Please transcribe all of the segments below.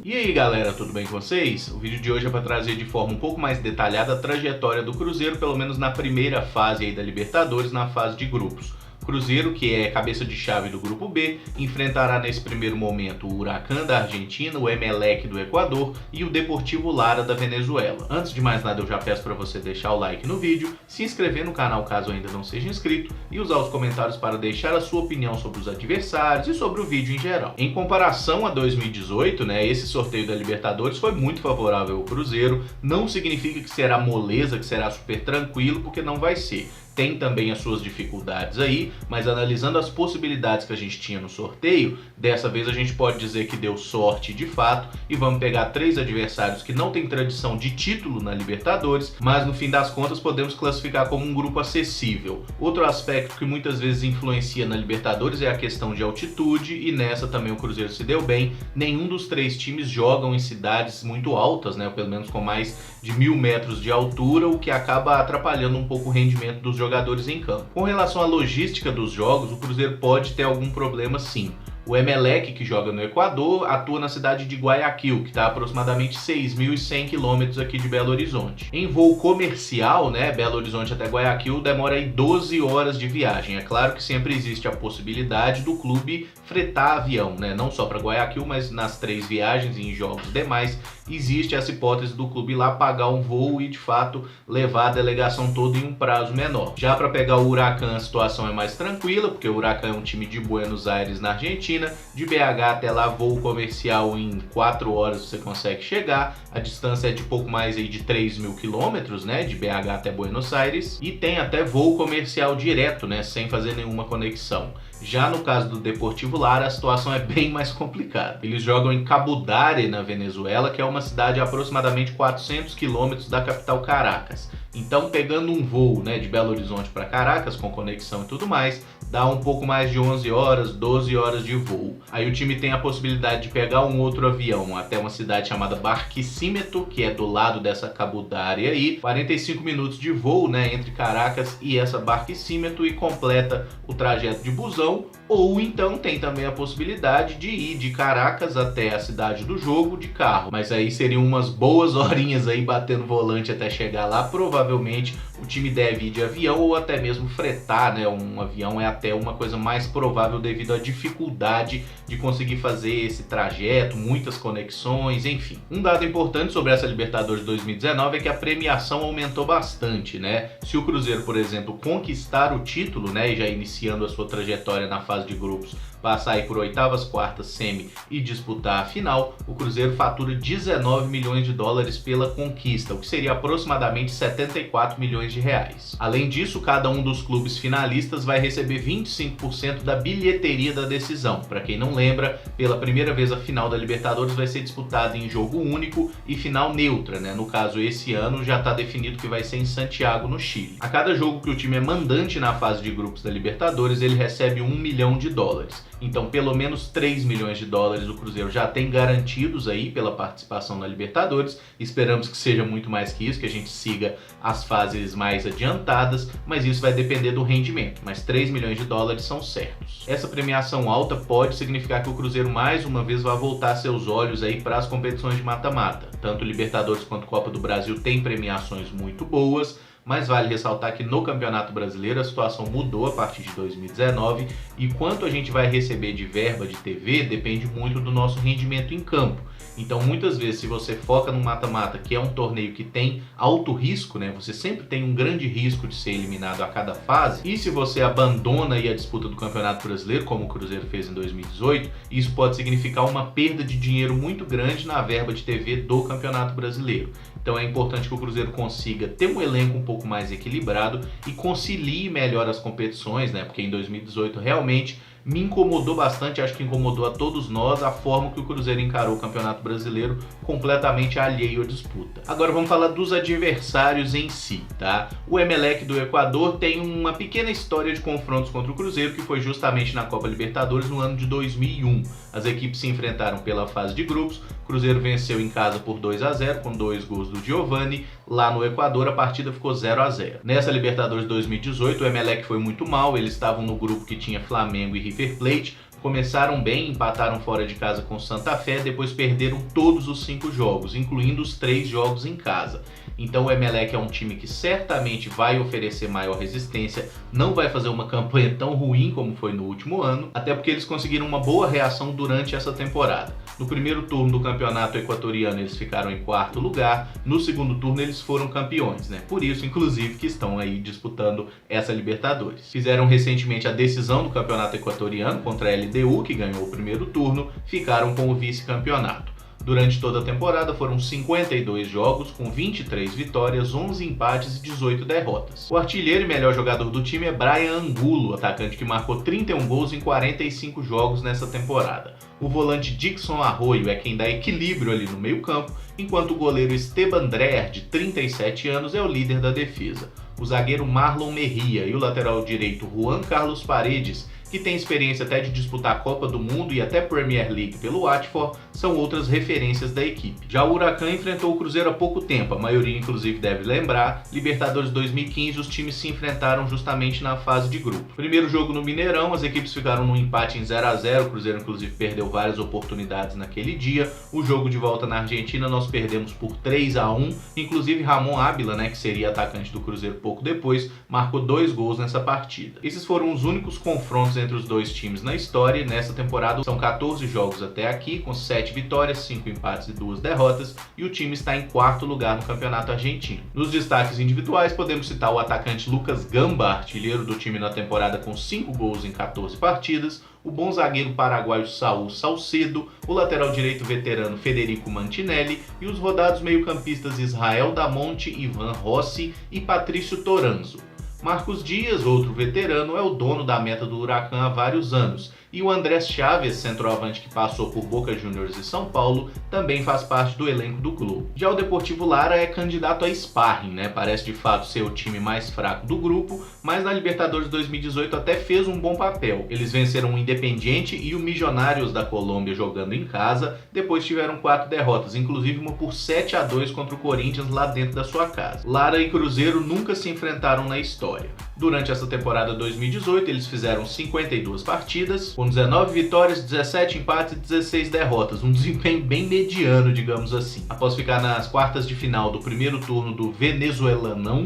E aí galera, tudo bem com vocês? O vídeo de hoje é para trazer de forma um pouco mais detalhada a trajetória do Cruzeiro, pelo menos na primeira fase aí da Libertadores, na fase de grupos. Cruzeiro, que é cabeça de chave do grupo B, enfrentará nesse primeiro momento o Huracan da Argentina, o Emelec do Equador e o Deportivo Lara da Venezuela. Antes de mais nada, eu já peço para você deixar o like no vídeo, se inscrever no canal caso ainda não seja inscrito e usar os comentários para deixar a sua opinião sobre os adversários e sobre o vídeo em geral. Em comparação a 2018, esse sorteio da Libertadores foi muito favorável ao Cruzeiro. Não significa que será moleza, que será super tranquilo, porque não vai ser. Tem também as suas dificuldades aí, mas analisando as possibilidades que a gente tinha no sorteio, dessa vez a gente pode dizer que deu sorte de fato e vamos pegar 3 adversários que não têm tradição de título na Libertadores, mas no fim das contas podemos classificar como um grupo acessível. Outro aspecto que muitas vezes influencia na Libertadores é a questão de altitude, e nessa também o Cruzeiro se deu bem. Nenhum dos 3 times jogam em cidades muito altas, pelo menos com mais de 1000 metros de altura, o que acaba atrapalhando um pouco o rendimento dos jogadores em campo. Com relação à logística dos jogos, o Cruzeiro pode ter algum problema sim. O Emelec, que joga no Equador, atua na cidade de Guayaquil, que está a aproximadamente 6.100 km aqui de Belo Horizonte. Em voo comercial, Belo Horizonte até Guayaquil demora aí 12 horas de viagem. É claro que sempre existe a possibilidade do clube fretar avião, não só para Guayaquil, mas nas 3 viagens e em jogos demais, existe essa hipótese do clube ir lá pagar um voo e de fato levar a delegação toda em um prazo menor. Já para pegar o Huracan, a situação é mais tranquila, porque o Huracan é um time de Buenos Aires, na Argentina. De BH até lá, voo comercial em 4 horas você consegue chegar. A distância é de pouco mais aí de 3.000 quilômetros, de BH até Buenos Aires. E tem até voo comercial direto, sem fazer nenhuma conexão. Já no caso do Deportivo Lara, a situação é bem mais complicada. Eles jogam em Cabudare, na Venezuela, que é uma cidade a aproximadamente 400 quilômetros da capital Caracas. Então, pegando um voo de Belo Horizonte para Caracas, com conexão e tudo mais, dá um pouco mais de 11 horas, 12 horas de voo. Aí o time tem a possibilidade de pegar um outro avião até uma cidade chamada Barquisimeto, que é do lado dessa Cabudare aí. 45 minutos de voo, entre Caracas e essa Barquisimeto, e completa o trajeto de busão. Ou então tem também a possibilidade de ir de Caracas até a cidade do jogo de carro. Mas aí seriam umas boas horinhas aí batendo volante até chegar lá. Provavelmente o time deve ir de avião ou até mesmo fretar, um avião é até uma coisa mais provável devido à dificuldade de conseguir fazer esse trajeto, muitas conexões, enfim. Um dado importante sobre essa Libertadores 2019 é que a premiação aumentou bastante, Se o Cruzeiro, por exemplo, conquistar o título, e já iniciando a sua trajetória na fase de grupos, passar aí por oitavas, quartas, semi e disputar a final, o Cruzeiro fatura 19 milhões de dólares pela conquista, o que seria aproximadamente 74 milhões de reais. Além disso, cada um dos clubes finalistas vai receber 25% da bilheteria da decisão. Para quem não lembra, pela primeira vez a final da Libertadores vai ser disputada em jogo único e final neutra, No caso, esse ano já está definido que vai ser em Santiago, no Chile. A cada jogo que o time é mandante na fase de grupos da Libertadores, ele recebe 1 milhão de dólares. Então, pelo menos 3 milhões de dólares o Cruzeiro já tem garantidos aí pela participação na Libertadores. Esperamos que seja muito mais que isso, que a gente siga as fases mais adiantadas, mas isso vai depender do rendimento. Mas 3 milhões de dólares são certos. Essa premiação alta pode significar que o Cruzeiro mais uma vez vai voltar seus olhos aí para as competições de mata-mata. Tanto Libertadores quanto Copa do Brasil tem premiações muito boas, mas vale ressaltar que no Campeonato Brasileiro a situação mudou a partir de 2019 e quanto a gente vai receber de verba de TV depende muito do nosso rendimento em campo. Então muitas vezes, se você foca no mata-mata, que é um torneio que tem alto risco, você sempre tem um grande risco de ser eliminado a cada fase, e se você abandona aí a disputa do Campeonato Brasileiro, como o Cruzeiro fez em 2018, isso pode significar uma perda de dinheiro muito grande na verba de TV do Campeonato Brasileiro. Então é importante que o Cruzeiro consiga ter um elenco um pouco mais equilibrado e concilie melhor as competições, porque em 2018 realmente me incomodou bastante, acho que incomodou a todos nós a forma que o Cruzeiro encarou o Campeonato Brasileiro, completamente alheio à disputa. Agora vamos falar dos adversários em si, tá? O Emelec do Equador tem uma pequena história de confrontos contra o Cruzeiro, que foi justamente na Copa Libertadores no ano de 2001. As equipes se enfrentaram pela fase de grupos, o Cruzeiro venceu em casa por 2-0, com 2 gols do Giovani. Lá no Equador a partida ficou 0-0. Nessa Libertadores 2018 o Emelec foi muito mal, eles estavam no grupo que tinha Flamengo e River Plate. Começaram bem, empataram fora de casa com o Santa Fé, depois perderam todos os 5 jogos, incluindo os 3 jogos em casa. Então o Emelec é um time que certamente vai oferecer maior resistência, não vai fazer uma campanha tão ruim como foi no último ano, até porque eles conseguiram uma boa reação durante essa temporada. No primeiro turno do campeonato equatoriano eles ficaram em 4º lugar, no segundo turno eles foram campeões, né? Por isso, inclusive, que estão aí disputando essa Libertadores. Fizeram recentemente a decisão do campeonato equatoriano contra a LDU, que ganhou o primeiro turno, ficaram com o vice-campeonato. Durante toda a temporada foram 52 jogos, com 23 vitórias, 11 empates e 18 derrotas. O artilheiro e melhor jogador do time é Brian Angulo, atacante que marcou 31 gols em 45 jogos nessa temporada. O volante Dixon Arroyo é quem dá equilíbrio ali no meio-campo, enquanto o goleiro Esteban Dreher, de 37 anos, é o líder da defesa. O zagueiro Marlon Merria e o lateral direito Juan Carlos Paredes, que tem experiência até de disputar a Copa do Mundo e até Premier League pelo Watford, são outras referências da equipe. Já o Huracan enfrentou o Cruzeiro há pouco tempo, a maioria inclusive deve lembrar, Libertadores 2015 os times se enfrentaram justamente na fase de grupo. Primeiro jogo no Mineirão, as equipes ficaram num empate em 0-0, o Cruzeiro inclusive perdeu várias oportunidades naquele dia. O jogo de volta na Argentina nós perdemos por 3-1, inclusive Ramon Ábila, né, que seria atacante do Cruzeiro pouco depois, marcou 2 gols nessa partida. Esses foram os únicos confrontos entre os dois times na história, e nessa temporada são 14 jogos até aqui, com 7 vitórias, 5 empates e 2 derrotas, e o time está em 4º lugar no campeonato argentino. Nos destaques individuais podemos citar o atacante Lucas Gamba, artilheiro do time na temporada com 5 gols em 14 partidas, o bom zagueiro paraguaio Saúl Salcedo, o lateral direito veterano Federico Mantinelli e os rodados meio-campistas Israel Damonte, Ivan Rossi e Patrício Toranzo. Marcos Dias, outro veterano, é o dono da meta do Huracan há vários anos, e o Andrés Chaves, centroavante que passou por Boca Juniors e São Paulo, também faz parte do elenco do clube. Já o Deportivo Lara é candidato a sparring, né? Parece de fato ser o time mais fraco do grupo, mas na Libertadores 2018 até fez um bom papel. Eles venceram o Independiente e o Millonários da Colômbia jogando em casa, depois tiveram 4 derrotas, inclusive uma por 7-2 contra o Corinthians lá dentro da sua casa. Lara e Cruzeiro nunca se enfrentaram na história. Durante essa temporada 2018, eles fizeram 52 partidas, com 19 vitórias, 17 empates e 16 derrotas, um desempenho bem mediano, digamos assim. Após ficar nas quartas de final do primeiro turno do Venezuelanão,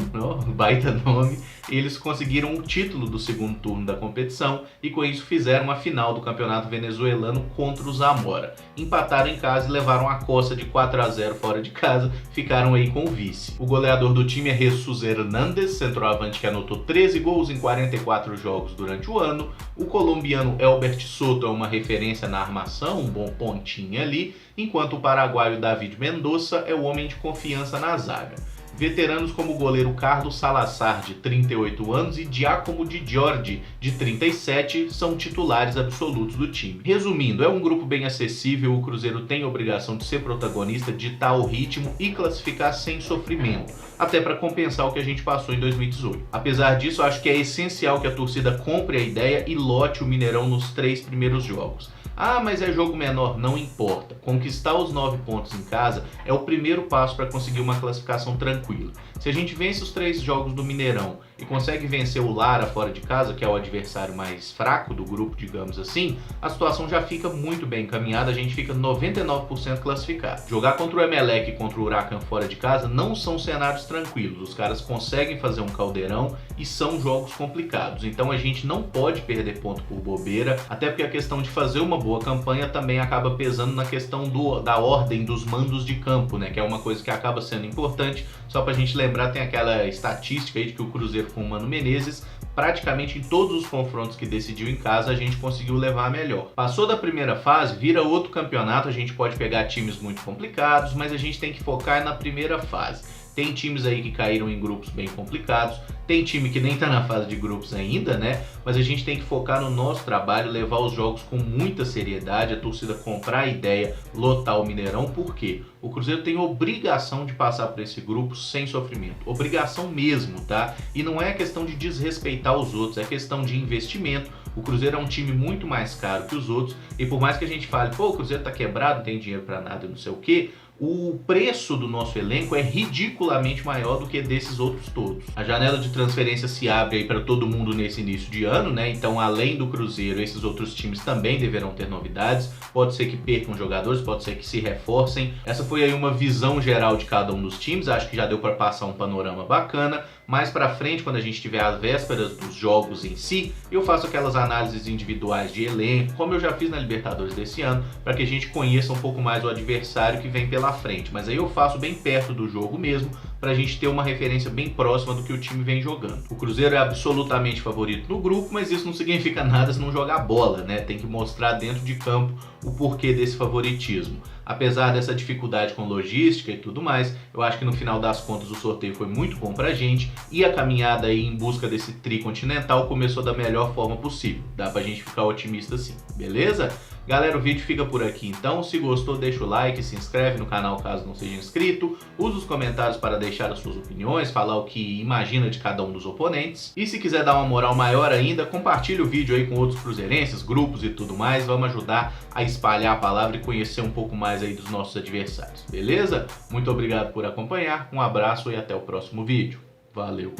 baita nome, eles conseguiram o título do segundo turno da competição e com isso fizeram a final do campeonato venezuelano contra o Zamora. Empataram em casa e levaram a coça de 4-0 fora de casa, ficaram aí com o vice. O goleador do time é Jesus Hernández, centroavante que anotou 13 gols em 44 jogos durante o ano. O colombiano Elbert Soto é uma referência na armação, um bom pontinho ali, enquanto o paraguaio David Mendoza é o homem de confiança na zaga. Veteranos como o goleiro Carlos Salazar, de 38 anos, e Giacomo Di Giorgi, de 37, são titulares absolutos do time. Resumindo, é um grupo bem acessível, o Cruzeiro tem a obrigação de ser protagonista, ditar o ritmo e classificar sem sofrimento, até para compensar o que a gente passou em 2018. Apesar disso, acho que é essencial que a torcida compre a ideia e lote o Mineirão nos 3 primeiros jogos. Ah, mas é jogo menor, não importa. Conquistar os 9 pontos em casa é o primeiro passo para conseguir uma classificação tranquila. Se a gente vence os 3 jogos do Mineirão e consegue vencer o Lara fora de casa, que é o adversário mais fraco do grupo, digamos assim, a situação já fica muito bem encaminhada, a gente fica 99% classificado. Jogar contra o Emelec e contra o Huracan fora de casa não são cenários tranquilos, os caras conseguem fazer um caldeirão e são jogos complicados, então a gente não pode perder ponto por bobeira, até porque a questão de fazer uma boa campanha também acaba pesando na questão da ordem dos mandos de campo, né, que é uma coisa que acaba sendo importante. Só pra gente lembrar, tem aquela estatística aí de que o Cruzeiro com o Mano Menezes, praticamente em todos os confrontos que decidiu em casa, a gente conseguiu levar a melhor. Passou da primeira fase, vira outro campeonato, a gente pode pegar times muito complicados, mas a gente tem que focar na primeira fase. Tem times aí que caíram em grupos bem complicados, tem time que nem tá na fase de grupos ainda, né? Mas a gente tem que focar no nosso trabalho, levar os jogos com muita seriedade, a torcida comprar a ideia, lotar o Mineirão, porque o Cruzeiro tem obrigação de passar por esse grupo sem sofrimento. Obrigação mesmo, tá? E não é questão de desrespeitar os outros, é questão de investimento. O Cruzeiro é um time muito mais caro que os outros, e por mais que a gente fale, pô, o Cruzeiro tá quebrado, não tem dinheiro pra nada, não sei o quê, o preço do nosso elenco é ridiculamente maior do que desses outros todos. A janela de transferência se abre aí para todo mundo nesse início de ano, né? Então, além do Cruzeiro, esses outros times também deverão ter novidades. Pode ser que percam jogadores, pode ser que se reforcem. Essa foi aí uma visão geral de cada um dos times. Acho que já deu para passar um panorama bacana. Mais para frente, quando a gente tiver as vésperas dos jogos em si, eu faço aquelas análises individuais de elenco, como eu já fiz na Libertadores desse ano, para que a gente conheça um pouco mais o adversário que vem pela frente. Mas aí eu faço bem perto do jogo mesmo, para a gente ter uma referência bem próxima do que o time vem jogando. O Cruzeiro é absolutamente favorito no grupo, mas isso não significa nada se não jogar bola, né? Tem que mostrar dentro de campo o porquê desse favoritismo. Apesar dessa dificuldade com logística e tudo mais, eu acho que no final das contas o sorteio foi muito bom pra gente e a caminhada aí em busca desse tricontinental começou da melhor forma possível. Dá pra gente ficar otimista assim, beleza? Galera, o vídeo fica por aqui então. Se gostou, deixa o like, se inscreve no canal caso não seja inscrito, usa os comentários para deixar as suas opiniões, falar o que imagina de cada um dos oponentes. E se quiser dar uma moral maior ainda, compartilhe o vídeo aí com outros cruzeirenses, grupos e tudo mais. Vamos ajudar a espalhar a palavra e conhecer um pouco mais aí dos nossos adversários, beleza? Muito obrigado por acompanhar, um abraço e até o próximo vídeo. Valeu!